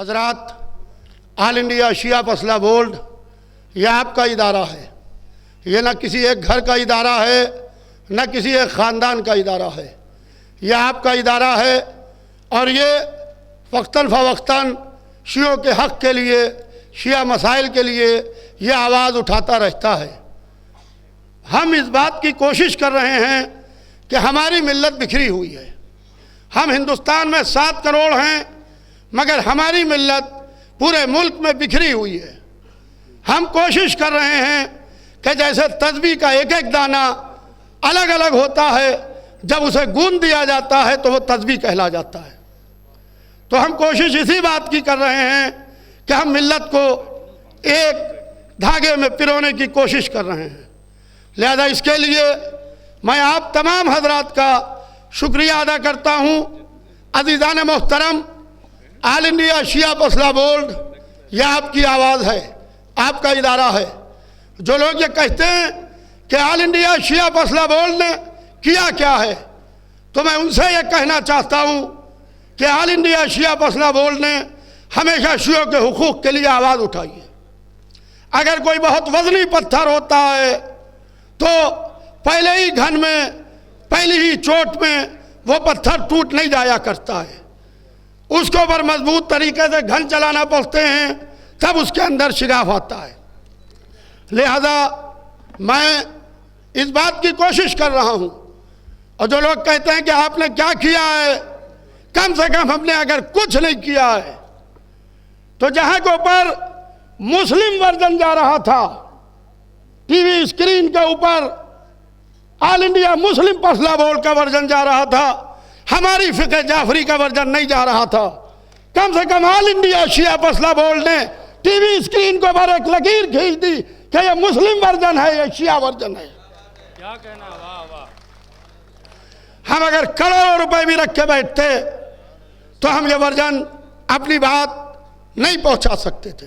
हजरात, all India शिया फसला board यह आपका इदारा है। ये न किसी एक घर का इदारा है, न किसी एक ख़ानदान का इदारा है। यह आपका इदारा है और ये वक्तन फ़वक्तन शियों के हक़ के लिए, शिया मसाइल के लिए ये आवाज़ उठाता रहता है। हम इस बात की कोशिश कर रहे हैं कि हमारी मिल्लत बिखरी हुई है। हम हिंदुस्तान में 7 करोड़ हैं, मगर हमारी मिल्लत पूरे मुल्क में बिखरी हुई है। हम कोशिश कर रहे हैं कि जैसे तस्बीह का एक एक दाना अलग अलग होता है, जब उसे गूंद दिया जाता है तो वो तस्बीह कहला जाता है। तो हम कोशिश इसी बात की कर रहे हैं कि हम मिल्लत को एक धागे में पिरोने की कोशिश कर रहे हैं। लिहाजा इसके लिए मैं आप तमाम हजरात का शुक्रिया अदा करता हूँ। अज़ीज़ान मोहतरम, ऑल इंडिया शिया फसला बोर्ड यह आपकी आवाज़ है, आपका इदारा है। जो लोग ये कहते हैं कि ऑल इंडिया शिया फसला बोर्ड ने किया क्या है, तो मैं उनसे ये कहना चाहता हूँ कि ऑल इंडिया शिया फसला बोर्ड ने हमेशा शियों के हुकूक़ के लिए आवाज़ उठाई है। अगर कोई बहुत वज़नी पत्थर होता है तो पहले ही घन में, पहली ही चोट में वो पत्थर टूट नहीं जाया करता है। उसके ऊपर मजबूत तरीके से घन चलाना पड़ते हैं, तब उसके अंदर शिगाफ आता है। लिहाजा मैं इस बात की कोशिश कर रहा हूँ। और जो लोग कहते हैं कि आपने क्या किया है, कम से कम हमने अगर कुछ नहीं किया है, तो जहाँ के ऊपर मुस्लिम वर्जन जा रहा था, टीवी स्क्रीन के ऊपर ऑल इंडिया मुस्लिम फसला बोर्ड का वर्जन जा रहा था, हमारी फ़िक़्ह जाफरी का वर्जन नहीं जा रहा था। कम से कम ऑल इंडिया शिया फसला बोर्ड ने टीवी स्क्रीन के ऊपर एक लकीर खींच दी कि ये मुस्लिम वर्जन है, ये शिया वर्जन है। क्या कहना, वाह वाह। हम अगर करोड़ों रुपए भी रख के बैठते तो हम ये वर्जन अपनी बात नहीं पहुंचा सकते थे।